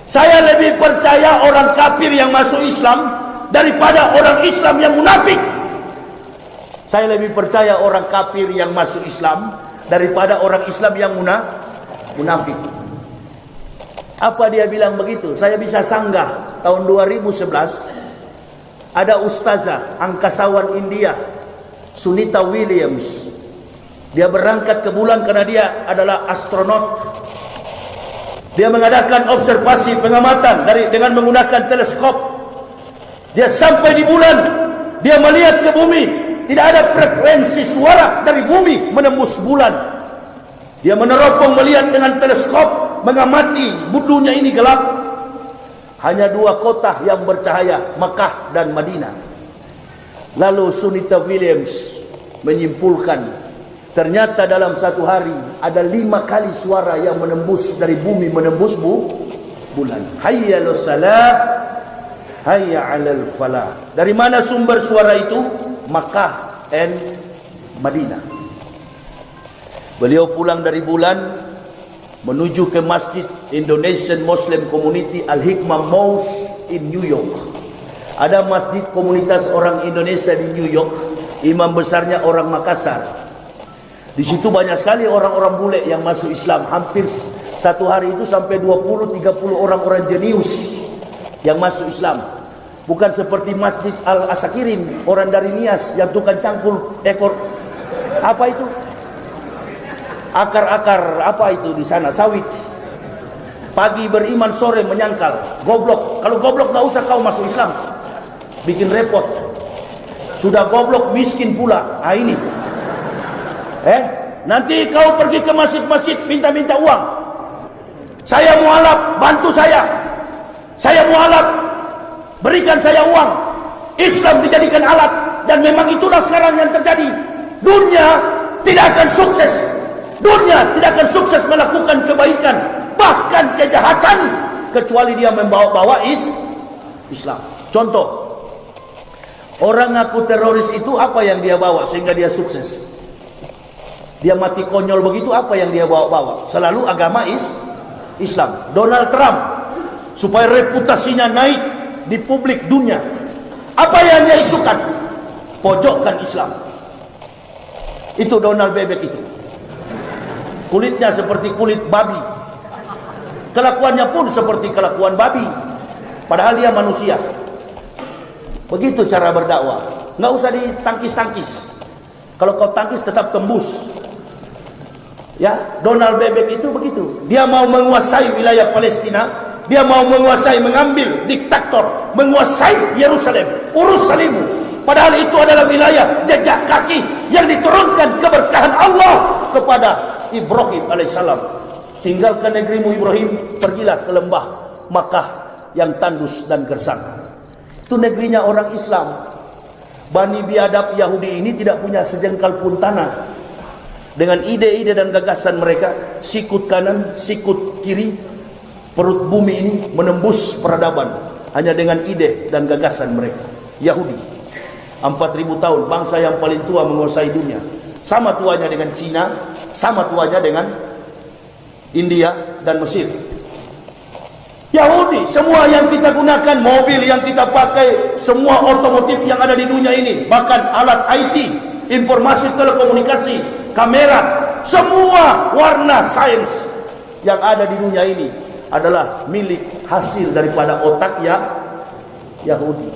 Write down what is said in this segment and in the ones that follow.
Saya lebih percaya orang kafir yang masuk Islam daripada orang Islam yang munafik. Saya lebih percaya orang kafir yang masuk Islam daripada orang Islam yang munafik. Apa dia bilang begitu? Saya bisa sanggah. Tahun 2011 ada ustazah angkasawan India, Sunita Williams. Dia berangkat ke bulan karena dia adalah astronot. Dia mengadakan observasi pengamatan dengan menggunakan teleskop. Dia sampai di bulan, dia melihat ke bumi. Tidak ada frekuensi suara dari bumi menembus bulan. Dia meneropong melihat dengan teleskop, mengamati dunia ini gelap. Hanya dua kota yang bercahaya, Makkah dan Madinah. Lalu Sunita Williams menyimpulkan, ternyata dalam satu hari ada 5 kali suara yang menembus dari bumi menembus bulan. Hayya 'alas salah, hayya 'alal falah. Dari mana sumber suara itu? Makkah and Madinah. Beliau pulang dari bulan menuju ke Masjid Indonesian Muslim Community Al-Hikmah Mosque in New York. Ada masjid komunitas orang Indonesia di New York. Imam besarnya orang Makassar. Di situ banyak sekali orang-orang bule yang masuk Islam. Hampir satu hari itu sampai 20-30 orang-orang jenius yang masuk Islam. Bukan seperti Masjid Al-Asakirin, orang dari Nias yang tukang cangkul ekor apa itu? Akar-akar apa itu di sana, sawit. Pagi beriman, sore menyangkal. Goblok. Kalau goblok gak usah kau masuk Islam. Bikin repot. Sudah goblok miskin pula. Ah ini. Nanti kau pergi ke masjid-masjid minta-minta uang. Saya mualaf, bantu saya. Saya mualaf, berikan saya uang. Islam dijadikan alat. Dan memang itulah sekarang yang terjadi. Dunia tidak akan sukses. Dunia tidak akan sukses melakukan kebaikan, bahkan kejahatan, kecuali dia membawa Islam. Contoh, orang ngaku teroris itu apa yang dia bawa sehingga dia sukses? Dia mati konyol begitu, apa yang dia bawa? Selalu agama Islam. Donald Trump, supaya reputasinya naik di publik dunia, apa yang dia isukan? Pojokkan Islam. Itu Donald Bebek itu. Kulitnya seperti kulit babi, kelakuannya pun seperti kelakuan babi, padahal dia manusia. Begitu cara berdakwah. Nggak usah ditangkis-tangkis. Kalau kau tangkis tetap tembus. Ya, Donald Bebek itu begitu. Dia mau menguasai wilayah Palestina, dia mau menguasai, mengambil diktator, menguasai Yerusalem, Urusalimu. Padahal itu adalah wilayah jejak kaki yang diturunkan keberkahan Allah kepada Ibrahim alaihissalam. Tinggalkan negerimu Ibrahim, pergilah ke lembah Makkah yang tandus dan gersang. Itu negerinya orang Islam. Bani biadab Yahudi ini tidak punya sejengkal pun tanah. Dengan ide-ide dan gagasan mereka, sikut kanan, sikut kiri, perut bumi ini menembus peradaban. Hanya dengan ide dan gagasan mereka. Yahudi 4.000 tahun, bangsa yang paling tua menguasai dunia. Sama tuanya dengan Cina, sama tuanya dengan India dan Mesir. Yahudi, semua yang kita gunakan, mobil yang kita pakai, semua otomotif yang ada di dunia ini, bahkan alat IT, informasi telekomunikasi, kamera, semua warna sains yang ada di dunia ini adalah milik hasil daripada otak Yahudi.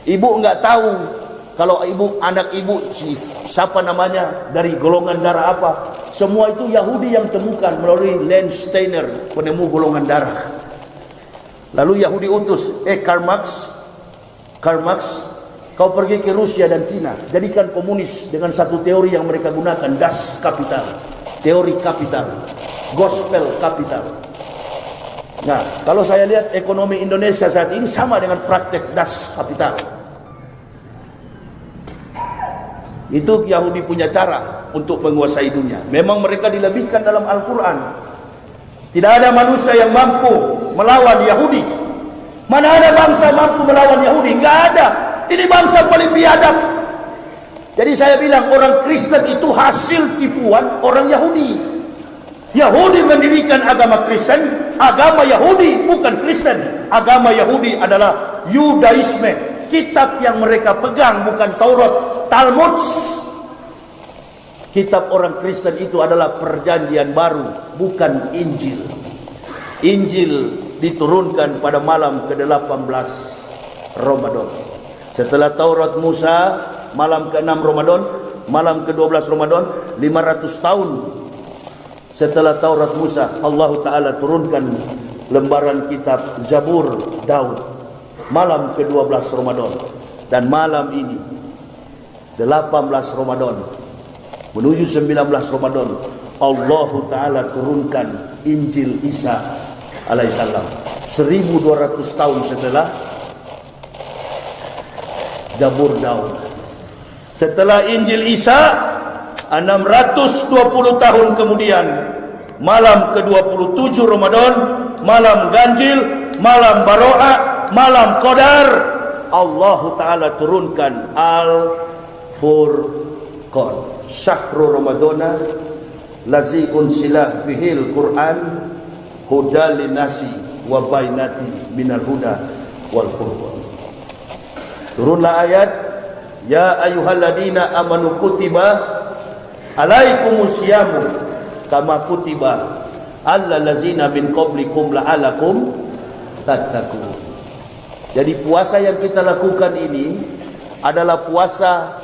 Ibu nggak tahu kalau anak ibu siapa namanya, dari golongan darah apa, semua itu Yahudi yang temukan melalui Landsteiner, penemu golongan darah. Lalu Yahudi utus, Karl Marx, kau pergi ke Rusia dan Cina, jadikan komunis dengan satu teori yang mereka gunakan, Das Kapital, teori kapital, gospel kapital. Nah, kalau saya lihat ekonomi Indonesia saat ini sama dengan praktek Das Kapital. Itu Yahudi punya cara untuk menguasai dunia. Memang mereka dilebihkan dalam Al-Quran. Tidak ada manusia yang mampu melawan Yahudi. Mana ada bangsa mampu melawan Yahudi? Enggak ada. Ini bangsa paling biadab. Jadi saya bilang orang Kristen itu hasil tipuan orang Yahudi. Yahudi mendirikan agama Kristen. Agama Yahudi bukan Kristen. Agama Yahudi adalah Yudaisme. Kitab yang mereka pegang bukan Taurat, Talmud. Kitab orang Kristen itu adalah Perjanjian Baru, bukan Injil. Injil diturunkan pada malam ke-18 Ramadan. Setelah Taurat Musa, malam ke-6 Ramadan, malam ke-12 Ramadan, 500 tahun setelah Taurat Musa, Allah Ta'ala turunkan lembaran kitab Zabur Daud, malam ke-12 Ramadan. Dan malam ini 18 Ramadan menuju 19 Ramadan, Allah Ta'ala turunkan Injil Isa alaihissalam 1200 tahun setelah Zabur Daud. Setelah Injil Isa 620 tahun kemudian, malam ke-27 Ramadan, malam ganjil, malam baro'ah, malam qadar, Allah Ta'ala turunkan Al-Furqan. Syahrul Ramadana lazi unsila fihil Qur'an huda linasi wa bainati minal huda wal furqan. Turunlah ayat, ya ayyuhalladzina amanu kutiba alaikumusyamu kama kutiba allal ladzina min qablikum la'alakum tattaqun. Jadi puasa yang kita lakukan ini adalah puasa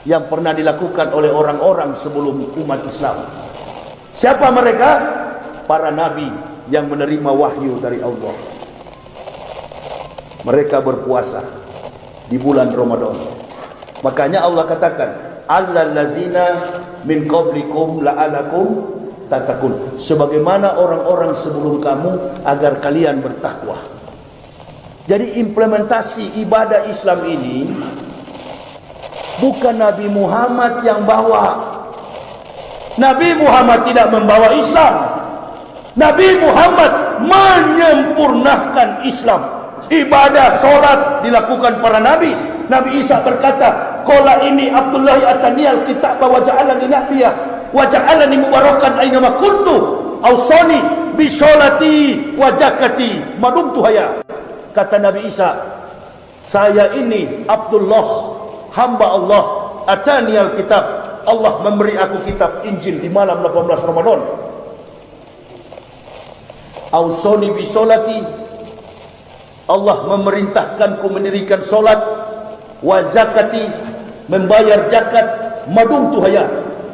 yang pernah dilakukan oleh orang-orang sebelum umat Islam. Siapa mereka? Para nabi yang menerima wahyu dari Allah. Mereka berpuasa di bulan Ramadan. Makanya Allah katakan, allal ladzina min qablikum la'alakum tattaqun. Sebagaimana orang-orang sebelum kamu agar kalian bertakwa. Jadi implementasi ibadah Islam ini bukan Nabi Muhammad yang bawa. Nabi Muhammad tidak membawa Islam. Nabi Muhammad menyempurnakan Islam. Ibadah solat dilakukan para nabi. Nabi Isa berkata, qala ini Abdullah ataniyal kitab wa ja'alani nabiyya wa ja'alani mubarakan aina ma kuntu ausani bi sholati wa zakati madumtu haya. Kata Nabi Isa, saya ini Abdullah, hamba Allah, ataniyal kitab, Allah memberi aku kitab Injil di malam 18 Ramadan. Ausoni bi sholati, Allah memerintahkanku mendirikan solat, wa zakati, membayar zakat, madum tuhaya,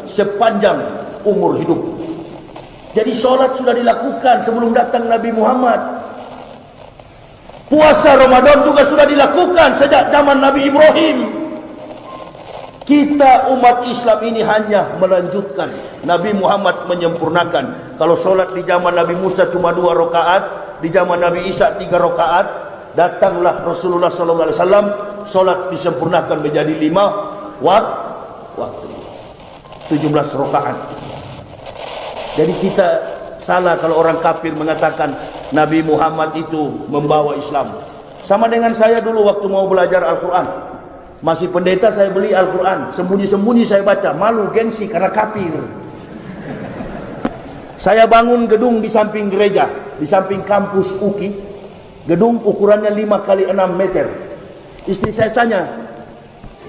sepanjang umur hidup. Jadi solat sudah dilakukan sebelum datang Nabi Muhammad. Puasa Ramadan juga sudah dilakukan sejak zaman Nabi Ibrahim. Kita umat Islam ini hanya melanjutkan. Nabi Muhammad menyempurnakan. Kalau solat di zaman Nabi Musa cuma 2 rakaat, di zaman Nabi Isa 3 rakaat, datanglah Rasulullah SAW, solat disempurnakan menjadi 5 waktu, 17 rakaat. Jadi kita salah kalau orang kafir mengatakan Nabi Muhammad itu membawa Islam. Sama dengan saya dulu waktu mau belajar Al-Quran. Masih pendeta saya beli Al-Quran, sembunyi-sembunyi saya baca, malu gengsi karena kafir. Saya bangun gedung di samping gereja, di samping kampus UKI. Gedung ukurannya 5 kali 6 meter. Istri saya tanya,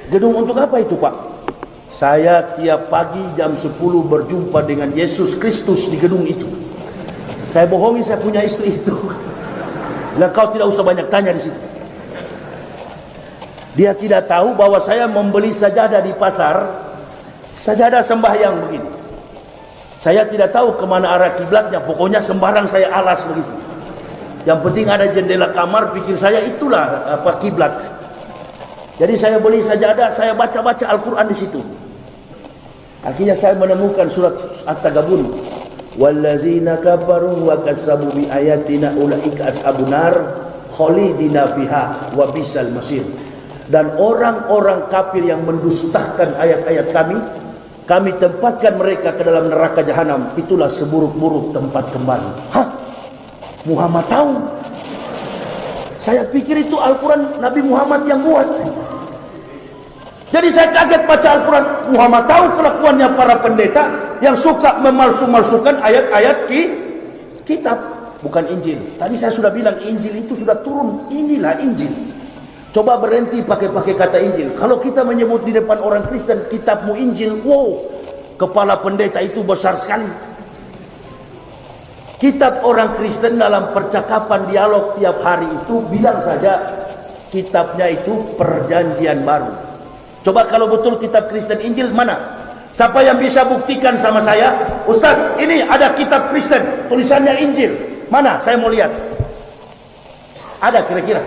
gedung untuk apa itu Pak? Saya tiap pagi jam 10 berjumpa dengan Yesus Kristus di gedung itu. Saya bohongi saya punya istri itu. Lah kau tidak usah banyak tanya di situ. Dia tidak tahu bahwa saya membeli sajadah di pasar, sajadah sembahyang begini. Saya tidak tahu kemana arah kiblatnya, pokoknya sembarang saya alas begitu. Yang penting ada jendela kamar, pikir saya itulah apa kiblat. Jadi saya beli sajadah, saya baca-baca Al-Quran di situ. Akhirnya saya menemukan surat At-Tagabun. Wallazina kafaru wa kasabu bi ayatina ulaika ashabun nar khalidina fiha wa bisal masir. Dan orang-orang kafir yang mendustakan ayat-ayat kami tempatkan mereka ke dalam neraka jahanam. Itulah seburuk-buruk tempat kembali. Hah? Muhammad tahu? Saya pikir itu Al-Quran Nabi Muhammad yang buat. Jadi saya kaget baca Al-Quran. Muhammad tahu kelakuannya para pendeta. yang suka memalsu-malsukan ayat-ayat kitab, bukan Injil. Tadi saya sudah bilang Injil itu sudah turun. Inilah Injil. Coba berhenti pakai kata Injil. Kalau kita menyebut di depan orang Kristen, kitabmu Injil, wow, kepala pendeta itu besar sekali. Kitab orang Kristen dalam percakapan dialog tiap hari itu bilang saja kitabnya itu Perjanjian Baru. Coba kalau betul kitab Kristen Injil mana? Siapa yang bisa buktikan sama saya? Ustaz, ini ada kitab Kristen, tulisannya Injil. Mana? Saya mau lihat. Ada kira-kira?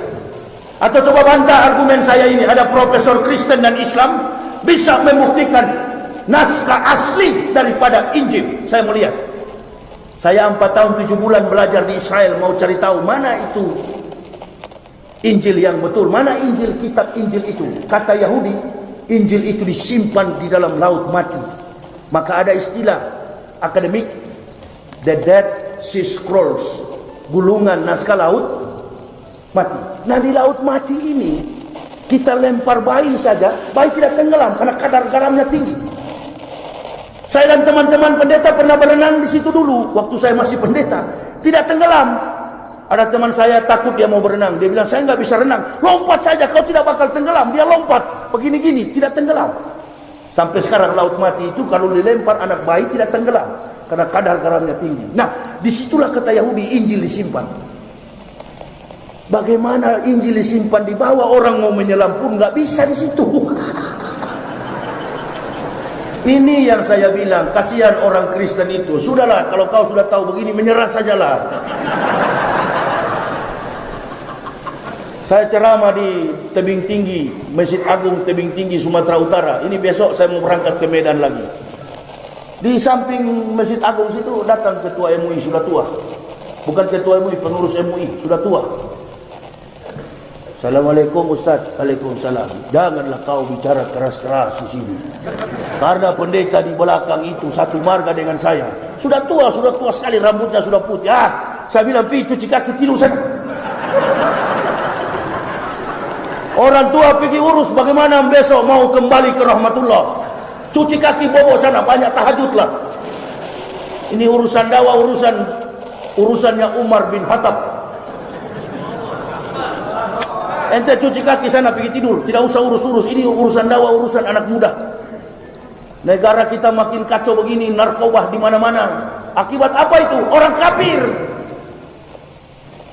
Atau coba bantah argumen saya ini. Ada profesor Kristen dan Islam bisa membuktikan naskah asli daripada Injil. Saya mau lihat. Saya 4 tahun 7 bulan belajar di Israel, mau cari tahu mana itu Injil yang betul. Mana Injil, kitab Injil itu? Kata Yahudi, Injil itu disimpan di dalam laut mati. Maka ada istilah akademik, the Dead Sea Scrolls, gulungan naskah laut mati. Nah, di laut mati ini kita lempar bayi saja, bayi tidak tenggelam karena kadar garamnya tinggi. Saya dan teman-teman pendeta pernah berenang di situ dulu waktu saya masih pendeta, tidak tenggelam. Ada teman saya takut, dia mau berenang, dia bilang saya nggak bisa renang, lompat saja kau tidak bakal tenggelam. Dia lompat begini-gini, tidak tenggelam. Sampai sekarang laut mati itu kalau dilempar anak bayi tidak tenggelam karena kadar garamnya tinggi. Nah, disitulah kata Yahudi Injil disimpan. Bagaimana Injil disimpan di bawah, orang mau menyelam pun nggak bisa di situ. Ini yang saya bilang, kasihan orang Kristen itu. Sudahlah, kalau kau sudah tahu begini, menyerah sajalah. Saya ceramah di Tebing Tinggi, Masjid Agung Tebing Tinggi, Sumatera Utara. Ini besok saya mau berangkat ke Medan lagi. Di samping Masjid Agung situ datang ketua MUI, sudah tua. Bukan ketua MUI, pengurus MUI, sudah tua. Assalamualaikum Ustaz. Waalaikumsalam. Janganlah kau bicara keras-keras di sini. Karena pendeta di belakang itu satu marga dengan saya. Sudah tua sekali, rambutnya sudah putih. Saya bilang, pergi cuci kaki, tidur sana. Orang tua pergi urus bagaimana besok mau kembali ke rahmatullah. Cuci kaki, bobo sana, banyak tahajudlah. Ini urusan dakwah, urusannya Umar bin Khattab. Ente cuci kaki sana, pergi tidur, tidak usah urus-urus. Ini urusan dakwah, urusan anak muda. Negara kita makin kacau begini, narkoba di mana-mana. Akibat apa itu? Orang kafir.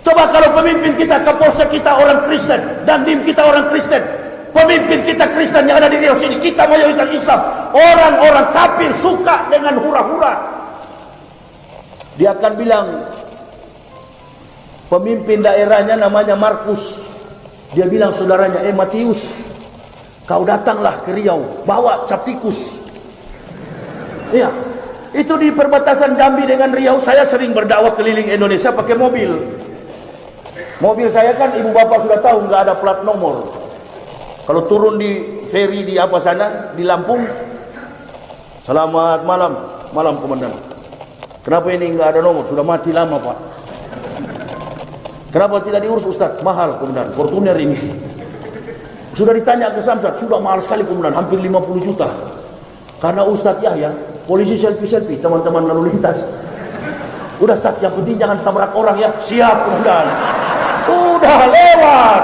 Coba kalau pemimpin kita, kapolsek kita orang Kristen, dandim kita orang Kristen, pemimpin kita Kristen yang ada di Riau sini, kita mayoritas Islam. Orang-orang kafir suka dengan hura-hura. Dia akan bilang, pemimpin daerahnya namanya Markus. Dia bilang saudaranya, Matius, kau datanglah ke Riau, bawa cap tikus. Iya, itu di perbatasan Jambi dengan Riau. Saya sering berdakwah keliling Indonesia pakai mobil. Mobil saya kan ibu bapak sudah tahu nggak ada plat nomor. Kalau turun di feri di apa sana di Lampung, selamat malam komandan. Kenapa ini nggak ada nomor? Sudah mati lama pak. Kenapa tidak diurus Ustaz? Mahal komandan, Fortuner ini. Sudah ditanya ke Samsat, sudah mahal sekali komandan, hampir 50 juta. Karena Ustaz Yahya, polisi selfie teman-teman lalu lintas. Udah Ustaz, yang penting jangan tabrak orang ya. Siap komandan. Udah lewat.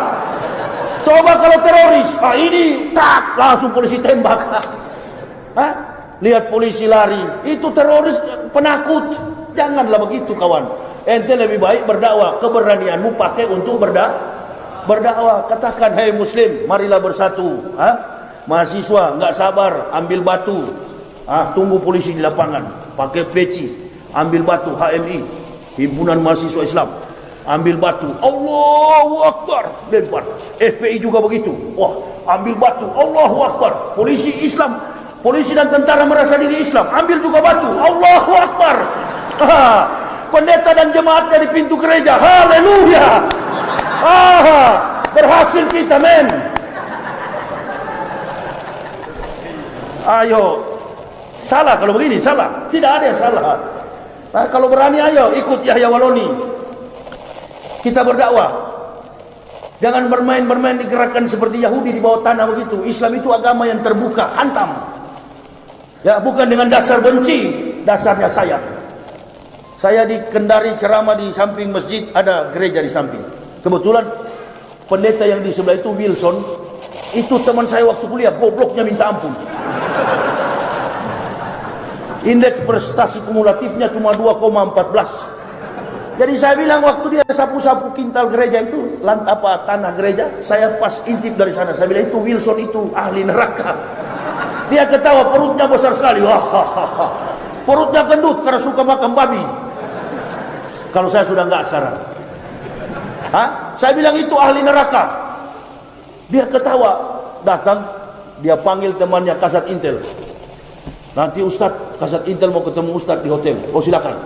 Coba kalau teroris, ini tak langsung polisi tembak. Lihat polisi lari, itu teroris penakut. Janganlah begitu kawan. Ente lebih baik berdakwah, keberanianmu pakai untuk berdakwah. Katakan, hei muslim, marilah bersatu. Mahasiswa nggak sabar, ambil batu. Tunggu polisi di lapangan, pakai peci, ambil batu. HMI, Himpunan Mahasiswa Islam, ambil batu. Allahu Akbar, lempar. FPI juga begitu. Wah, ambil batu. Allahu Akbar. Polisi Islam, polisi dan tentara merasa diri Islam, ambil juga batu. Allahu Akbar. Pendeta dan jemaatnya di pintu gereja. Haleluya. Berhasil kita, men. Ayo. Salah kalau begini, salah. Tidak ada yang salah. Kalau berani ayo ikut Yahya Waloni. Kita berdakwah. Jangan bermain-bermain di gerakan seperti Yahudi di bawah tanah begitu. Islam itu agama yang terbuka, hantam. Ya, bukan dengan dasar benci, dasarnya sayang. Saya di Kendari ceramah di samping masjid, ada gereja di samping. Kebetulan pendeta yang di sebelah itu Wilson, itu teman saya waktu kuliah, gobloknya minta ampun. Indeks prestasi kumulatifnya cuma 2,14. Jadi saya bilang waktu dia sapu-sapu kintal gereja itu, tanah gereja, saya pas intip dari sana, saya bilang itu Wilson itu ahli neraka. Dia ketawa, perutnya besar sekali. Wah, perutnya gendut karena suka makan babi. Kalau saya sudah enggak sekarang. Saya bilang itu ahli neraka. Dia ketawa, datang, dia panggil temannya Kasat Intel. Nanti Ustadz, Kasat Intel mau ketemu Ustadz di hotel. Oh silakan.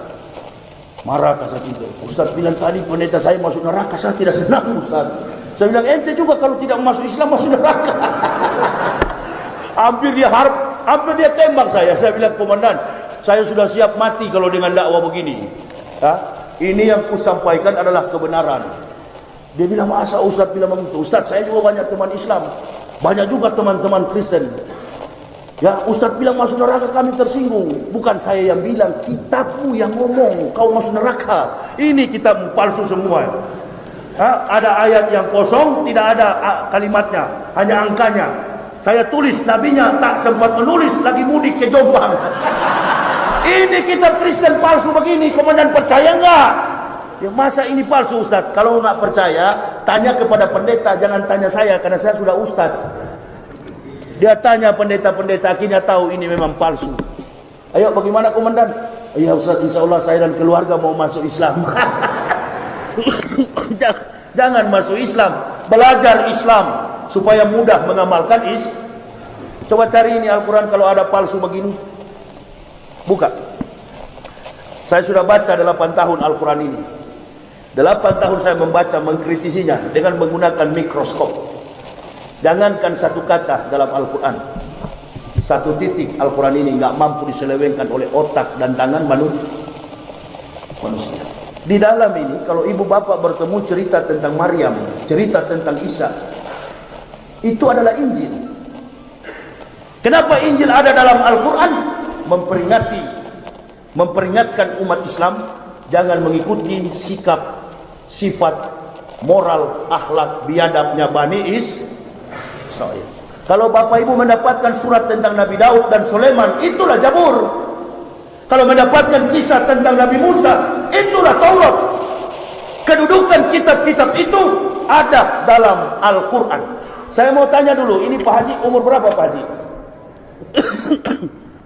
Marah Kasat Intel. Ustadz bilang tadi pendeta saya masuk neraka, saya tidak senang Ustadz. Saya bilang ente juga kalau tidak masuk Islam masuk neraka. Hampir dia tembak saya. Saya bilang, komandan, saya sudah siap mati kalau dengan dakwah begini. Ini yang kusampaikan adalah kebenaran. Dia bilang, masa Ustadz bilang begitu? Ustadz, saya juga banyak teman Islam, banyak juga teman-teman Kristen. Ya, Ustadz bilang masuk neraka, kami tersinggung. Bukan saya yang bilang, kitabmu yang ngomong kau masuk neraka. Ini kitabmu palsu semua. Ada ayat yang kosong, tidak ada kalimatnya, hanya angkanya. Saya tulis, nabinya tak sempat menulis, lagi mudik ke Jombang. Ini kitab Kristen palsu begini, komandan percaya enggak? Ya, masa ini palsu Ustadz? Kalau enggak percaya, tanya kepada pendeta, jangan tanya saya, karena saya sudah Ustadz. Dia tanya pendeta-pendeta, akhirnya tahu ini memang palsu. Ayo bagaimana komandan? Ya Ustaz, insya Allah saya dan keluarga mau masuk Islam. Jangan masuk Islam, belajar Islam supaya mudah mengamalkan Coba cari ini Al-Quran kalau ada palsu begini. Buka. Saya sudah baca 8 tahun Al-Quran ini. 8 tahun saya membaca, mengkritisinya dengan menggunakan mikroskop. Jangankan satu kata dalam Al-Quran, satu titik Al-Quran ini nggak mampu diselewengkan oleh otak dan tangan manusia. Di dalam ini, kalau ibu bapak bertemu cerita tentang Maryam, cerita tentang Isa, itu adalah Injil. Kenapa Injil ada dalam Al-Quran? Memperingatkan umat Islam jangan mengikuti sikap, sifat, moral, akhlak, biadabnya Bani Israil. Kalau bapak ibu mendapatkan surat tentang Nabi Daud dan Sulaiman, itulah Zabur. Kalau mendapatkan kisah tentang Nabi Musa, itulah Taurat. Kedudukan kitab-kitab itu ada dalam Al-Quran. Saya mau tanya dulu, ini Pak Haji umur berapa Pak Haji?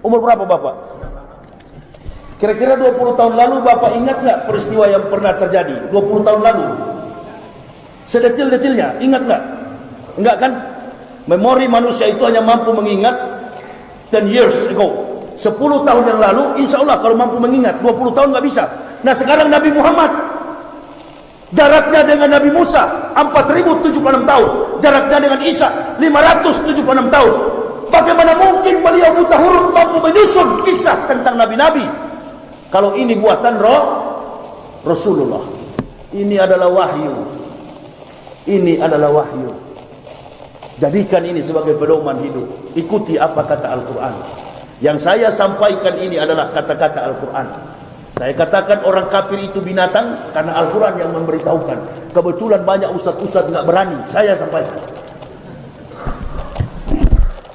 Umur berapa bapak? Kira-kira 20 tahun lalu bapak ingat nggak peristiwa yang pernah terjadi 20 tahun lalu? Sedetil-detilnya, ingat nggak? Enggak kan? Memori manusia itu hanya mampu mengingat 10 years ago, 10 tahun yang lalu. Insya Allah kalau mampu mengingat, 20 tahun nggak bisa. Nah sekarang Nabi Muhammad, jaraknya dengan Nabi Musa 4076 tahun, jaraknya dengan Isa 576 tahun. Bagaimana mungkin beliau buta huruf mampu menyusun kisah tentang nabi-nabi kalau ini buatan Rasulullah? Ini adalah wahyu. Ini adalah wahyu. Jadikan ini sebagai pedoman hidup. Ikuti apa kata Al-Quran. Yang saya sampaikan ini adalah kata-kata Al-Quran. Saya katakan orang kafir itu binatang karena Al-Quran yang memberitahukan. Kebetulan banyak ustaz-ustaz nggak berani, saya sampaikan.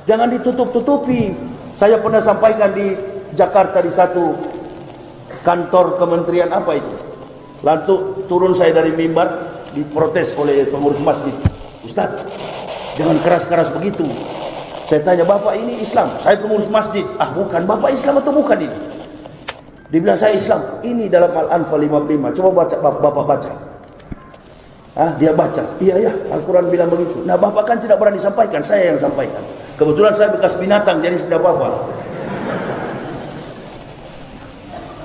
Jangan ditutup-tutupi. Saya pernah sampaikan di Jakarta di satu kantor kementerian apa itu. Lalu turun saya dari mimbar, diprotes oleh pengurus masjid. Ustaz, jangan keras-keras begitu. Saya tanya, Bapak ini Islam? Saya pengurus masjid. Ah bukan, Bapak Islam atau bukan ini? Dibilang saya Islam. Ini dalam Al-Anfal 55. Coba baca, Bapak baca. Dia baca. Iya ya, Al-Quran bilang begitu. Nah Bapak kan tidak berani sampaikan, saya yang sampaikan. Kebetulan saya bekas binatang, jadi tidak apa-apa.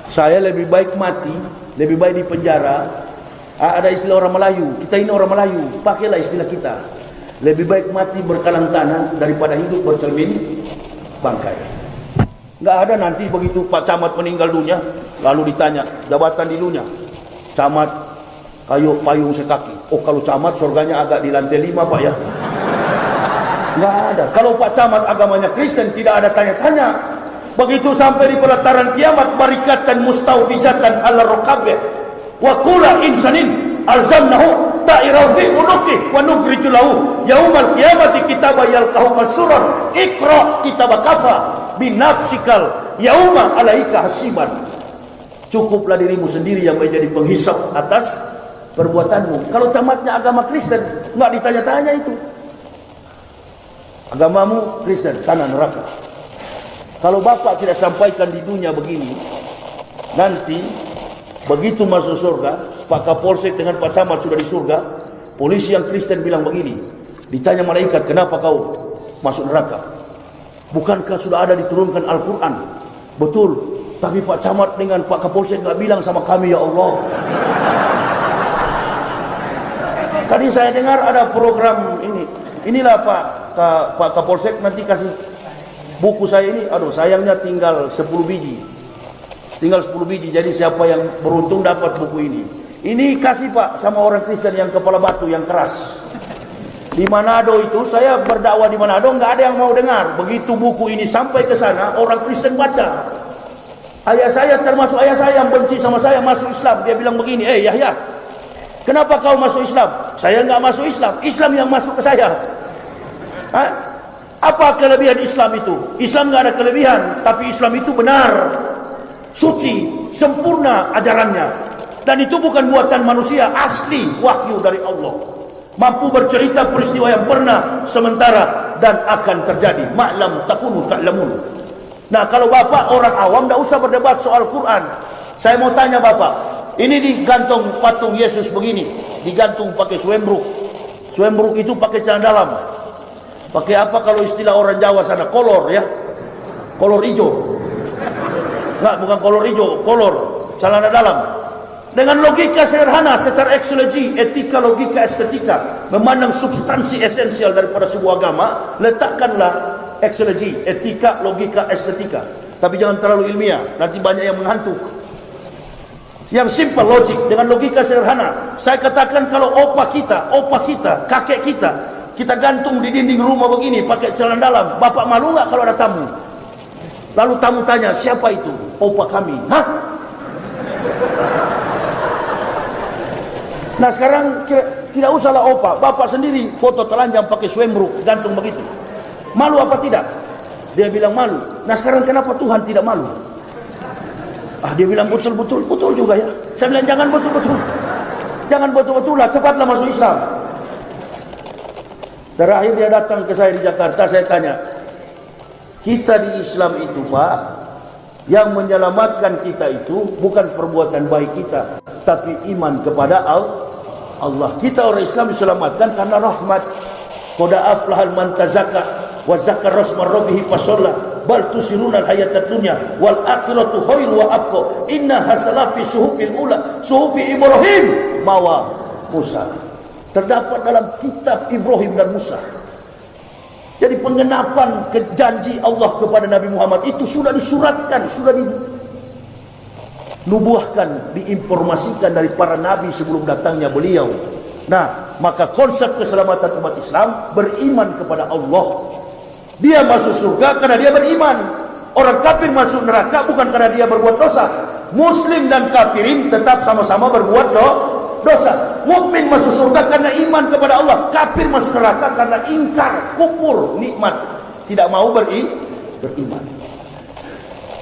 Saya lebih baik mati, lebih baik di penjara. Ada istilah orang Melayu. Kita ini orang Melayu, pakailah istilah kita. Lebih baik mati berkalang tanah daripada hidup bercermin bangkai. Nggak ada nanti begitu Pak Camat meninggal dunia, lalu ditanya jabatan di dunia. Camat kayu payung sekaki. Oh kalau camat surganya agak di lantai 5 Pak ya. Nggak ada. Kalau Pak Camat agamanya Kristen tidak ada tanya-tanya. Begitu sampai di pelataran kiamat, barikatan mustawfijatan ala raqabih wa kula insanin alzamnahu ta'irahu fi unuqih wa nukhriju lahu yaumal qiyamati kitaba yalqahu mansuran iqra kitaba kafa binafsikal yauma alaika hasiban. Cukuplah dirimu sendiri yang menjadi penghisap atas perbuatanmu. Kalau camatnya agama Kristen, enggak ditanya-tanya itu. Agamamu Kristen, sana neraka. Kalau bapak tidak sampaikan di dunia begini, nanti begitu masuk surga, Pak Kapolsek dengan Pak Camat sudah di surga, polisi yang Kristen bilang begini, ditanya malaikat, kenapa kau masuk neraka? Bukankah sudah ada diturunkan Al-Quran? Betul, tapi Pak Camat dengan Pak Kapolsek nggak bilang sama kami, ya Allah. Tadi saya dengar ada program ini. Inilah Pak Kapolsek nanti kasih buku saya ini. Aduh, sayangnya tinggal 10 biji. Tinggal 10 biji. Jadi siapa yang beruntung dapat buku ini. Ini kasih Pak sama orang Kristen yang kepala batu, yang keras. Di Manado itu, saya berdakwah di Manado, nggak ada yang mau dengar. Begitu buku ini sampai ke sana, orang Kristen baca. Ayah saya termasuk ayah saya yang benci sama saya masuk Islam. Dia bilang begini, Yahya, kenapa kau masuk Islam? Saya nggak masuk Islam. Islam yang masuk ke saya. Hah? Apa kelebihan Islam itu? Islam nggak ada kelebihan, tapi Islam itu benar, suci, sempurna ajarannya. Dan itu bukan buatan manusia, asli wahyu dari Allah. Mampu bercerita peristiwa yang pernah, sementara, dan akan terjadi. Ma'lam takunu ta'lamun. Nah, kalau bapak orang awam tidak usah berdebat soal Quran. Saya mau tanya bapak, ini digantung patung Yesus begini, digantung pakai swembruk. Swembruk itu pakai celana dalam. Pakai apa kalau istilah orang Jawa sana? Kolor ya. Kolor hijau. Enggak, bukan kolor hijau, kolor celana dalam. Dengan logika sederhana, secara eksologi, etika, logika, estetika, memandang substansi esensial daripada sebuah agama, letakkanlah eksologi, etika, logika, estetika. Tapi jangan terlalu ilmiah, nanti banyak yang menghantuk. Yang simple, logik, dengan logika sederhana. Saya katakan kalau opa kita, kakek kita gantung di dinding rumah begini, pakai celana dalam, bapak malu nggak kalau ada tamu? Lalu tamu tanya, siapa itu? Opa kami. Hah? Nah sekarang tidak usahlah opa, bapak sendiri foto telanjang pakai swembruk, gantung begitu. Malu apa tidak? Dia bilang malu. Nah sekarang kenapa Tuhan tidak malu? Dia bilang betul juga ya. Saya bilang jangan betul-betul. Jangan betul-betul lah, cepatlah masuk Islam. Terakhir dia datang ke saya di Jakarta, saya tanya, kita di Islam itu Pak, yang menyelamatkan kita itu bukan perbuatan baik kita, tapi iman kepada Allah. Kita orang Islam diselamatkan karena rahmat. Qad aflahal man tazakka wa zakara rasma rabbih fasalla bal tusiruna al-hayatad dunya wal akhiratu khairun wa abqa inna hasala fi suhufil ula suhufi Ibrahim mawa Musa. Terdapat dalam kitab Ibrahim dan Musa. Jadi penggenapan janji Allah kepada Nabi Muhammad itu sudah disuratkan, sudah dinubuahkan, diinformasikan dari para nabi sebelum datangnya beliau. Nah, maka konsep keselamatan umat Islam beriman kepada Allah. Dia masuk surga karena dia beriman. Orang kafir masuk neraka bukan karena dia berbuat dosa. Muslim dan kafirin tetap sama-sama berbuat dosa. Mukmin masuk surga karena iman kepada Allah. Kafir masuk neraka karena ingkar, kufur nikmat, tidak mau beriman.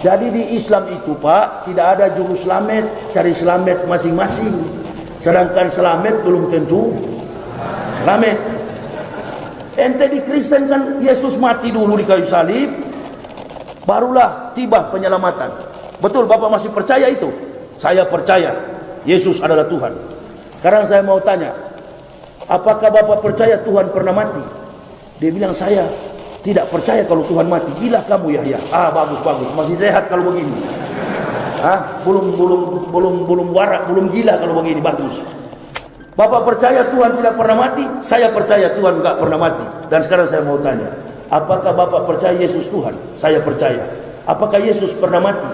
Jadi di Islam itu Pak, tidak ada juru selamat, cari selamat masing-masing. Sedangkan selamat belum tentu selamat. Ente di Kristen kan Yesus mati dulu di kayu salib, barulah tiba penyelamatan. Betul Bapak masih percaya itu? Saya percaya Yesus adalah Tuhan. Sekarang saya mau tanya, apakah Bapak percaya Tuhan pernah mati? Dia bilang saya tidak percaya kalau Tuhan mati. Gila kamu Yahya. Bagus, masih sehat kalau begini. Belum warak, belum gila kalau begini, bagus. Bapak percaya Tuhan tidak pernah mati? Saya percaya Tuhan enggak pernah mati. Dan sekarang saya mau tanya, apakah Bapak percaya Yesus Tuhan? Saya percaya. Apakah Yesus pernah mati?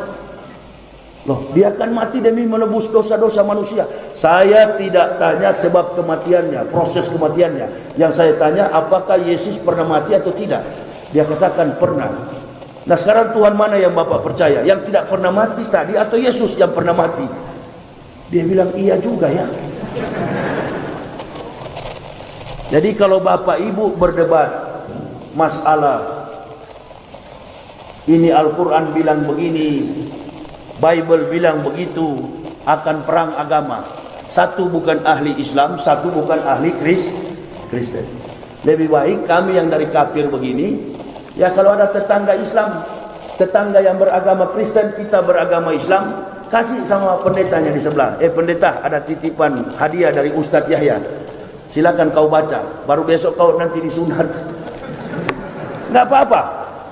Loh, dia akan mati demi menebus dosa-dosa manusia. Saya tidak tanya sebab kematiannya, proses kematiannya. Yang saya tanya, apakah Yesus pernah mati atau tidak? Dia katakan pernah. Nah sekarang Tuhan mana yang Bapak percaya? Yang tidak pernah mati tadi atau Yesus yang pernah mati? Dia bilang iya juga ya. Jadi kalau Bapak Ibu berdebat masalah ini Al-Quran bilang begini, Bible bilang begitu, akan perang agama. Satu bukan ahli Islam, satu bukan ahli Kristen. Lebih baik kami yang dari kafir begini, ya kalau ada tetangga Islam, tetangga yang beragama Kristen, kita beragama Islam, kasih sama pendetanya di sebelah. Pendeta, ada titipan hadiah dari Ustadz Yahya. Silakan kau baca, baru besok kau nanti disunat. Nggak apa-apa,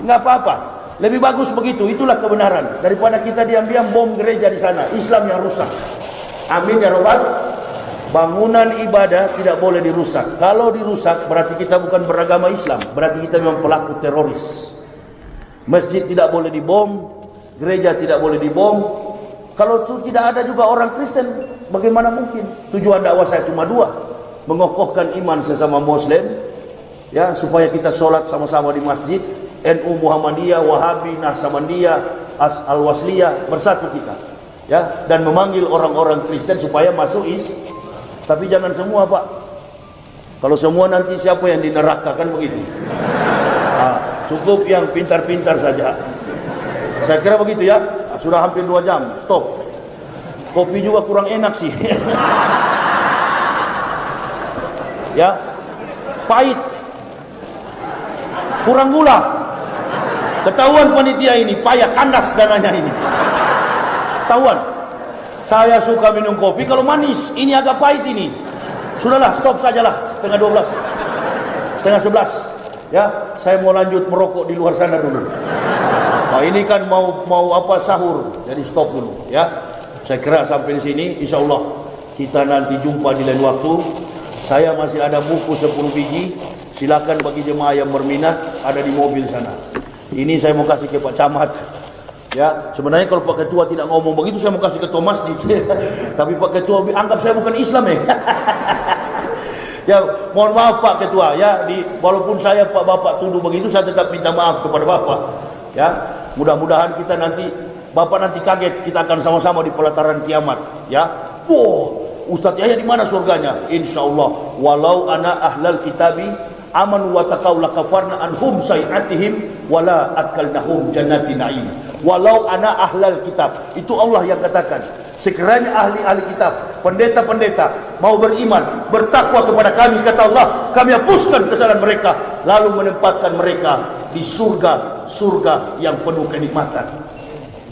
nggak apa-apa. Lebih bagus begitu, itulah kebenaran. Daripada kita diam-diam bom gereja di sana, Islam yang rusak. Amin ya robbal. Bangunan ibadah tidak boleh dirusak. Kalau dirusak berarti kita bukan beragama Islam, berarti kita memang pelaku teroris. Masjid tidak boleh dibom, gereja tidak boleh dibom. Kalau itu tidak ada juga orang Kristen, bagaimana mungkin? Tujuan dakwah saya cuma dua, mengokohkan iman sesama Muslim, ya, supaya kita sholat sama-sama di masjid. NU Muhammadiyah, Wahabi, Nahsabandiyah, Al-Wasliyah, bersatu kita, ya, dan memanggil orang-orang Kristen supaya masuk Tapi jangan semua, Pak. Kalau semua nanti siapa yang di neraka, kan begitu. Cukup yang pintar-pintar saja. Saya kira begitu ya. Sudah hampir 2 jam. Stop. Kopi juga kurang enak sih. Ya. Pahit. Kurang gula. Ketahuan panitia ini, payah kandas dananya ini. Ketahuan. Saya suka minum kopi kalau manis, ini agak pahit ini. Sudahlah, stop sajalah, 11:30. 10:30. Ya, saya mau lanjut merokok di luar sana dulu. Nah, ini kan mau apa sahur, jadi stop dulu ya. Saya kira sampai di sini, insya Allah kita nanti jumpa di lain waktu. Saya masih ada buku 10 biji. Silakan bagi jemaah yang berminat, ada di mobil sana. Ini saya mau kasih ke Pak Camat. Ya, sebenarnya kalau Pak Ketua tidak ngomong begitu, saya mau kasih ketua masjid. Tapi Pak Ketua anggap saya bukan Islam ya. Ya, mohon maaf Pak Ketua ya, walaupun saya Pak Bapak tuduh begitu, saya tetap minta maaf kepada Bapak. Ya, mudah-mudahan kita nanti Bapak nanti kaget, kita akan sama-sama di pelataran kiamat. Ya, Ustadz Yahya di mana surganya? Insyaallah, walau ana ahlal kitabi amanu wa taqaw lakafarna anhum sayiatihim wala adkalnahum jannati na'im. Walau ana ahlal kitab, itu Allah yang katakan. Sekiranya ahli-ahli kitab, pendeta-pendeta mau beriman, bertakwa kepada kami, kata Allah, kami hapuskan kesalahan mereka, lalu menempatkan mereka di surga yang penuh kenikmatan.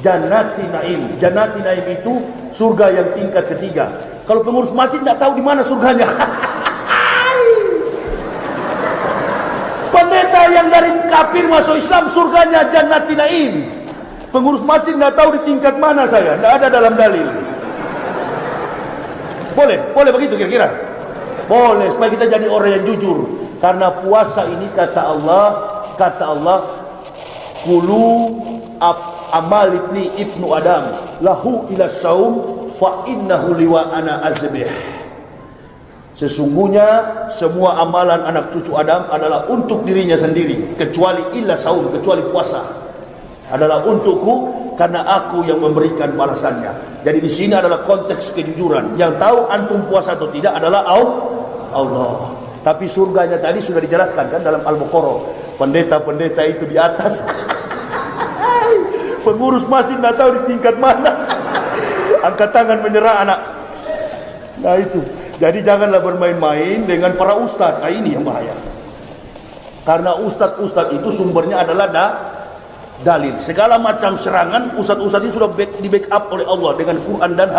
Jannati na'im. Jannati na'im itu surga yang tingkat ketiga. Kalau pengurus masjid tidak tahu di mana surganya. Pendeta yang dari kafir masuk Islam, surganya Jannati Naim. Pengurus masjid tidak tahu di tingkat mana saya, tidak ada dalam dalil. Boleh begitu kira-kira? Boleh, supaya kita jadi orang yang jujur. Karena puasa ini kata Allah, kulu amal ibnu Adam lahu ila saum fa innahu liwa ana azbih. Sesungguhnya semua amalan anak cucu Adam adalah untuk dirinya sendiri, kecuali illa saum, kecuali puasa. Adalah untukku karena aku yang memberikan balasannya. Jadi di sini adalah konteks kejujuran. Yang tahu antum puasa atau tidak adalah Allah. Tapi surganya tadi sudah dijelaskan kan dalam Al-Baqarah. Pendeta-pendeta itu di atas. Pengurus masjid tidak tahu di tingkat mana. Angkat tangan menyerah anak. Nah itu. Jadi janganlah bermain-main dengan para ustadz. Nah ini yang bahaya. Karena ustadz-ustadz itu sumbernya adalah dalil. Segala macam serangan ustadz-ustadz itu sudah di backup oleh Allah dengan Quran dan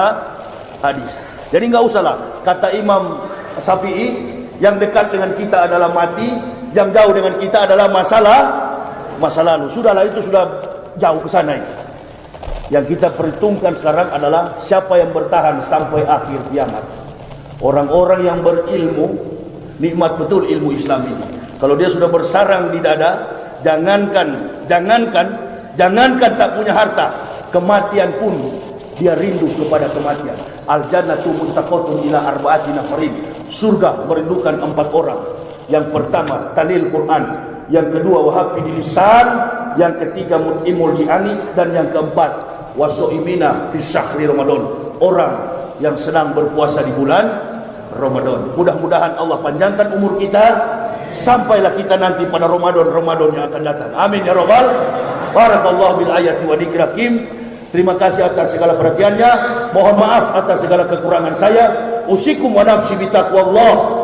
hadis. Jadi nggak usahlah kata Imam Syafi'i, yang dekat dengan kita adalah mati, yang jauh dengan kita adalah masa lalu. Sudahlah, itu sudah jauh ke sana itu. Yang kita perhitungkan sekarang adalah siapa yang bertahan sampai akhir kiamat. Orang-orang yang berilmu, nikmat betul ilmu Islam ini. Kalau dia sudah bersarang di dada, jangankan tak punya harta, kematian pun dia rindu kepada kematian. Al-jannatu mustaqatun ila arba'ati nafarin. Surga merindukan 4 orang. Yang pertama talil Quran, yang kedua wahabi di lisan, yang ketiga mun'imul ji'ani, dan yang keempat wasoimina fi syahri Ramadan, orang yang sedang berpuasa di bulan Ramadan. Mudah-mudahan Allah panjangkan umur kita sampailah kita nanti pada Ramadan yang akan datang. Amin ya rabbal. Barakallahu bil ayati wa dzikrakim. Terima kasih atas segala perhatiannya. Mohon maaf atas segala kekurangan saya. Usikum wa nafsi bi taqwallah.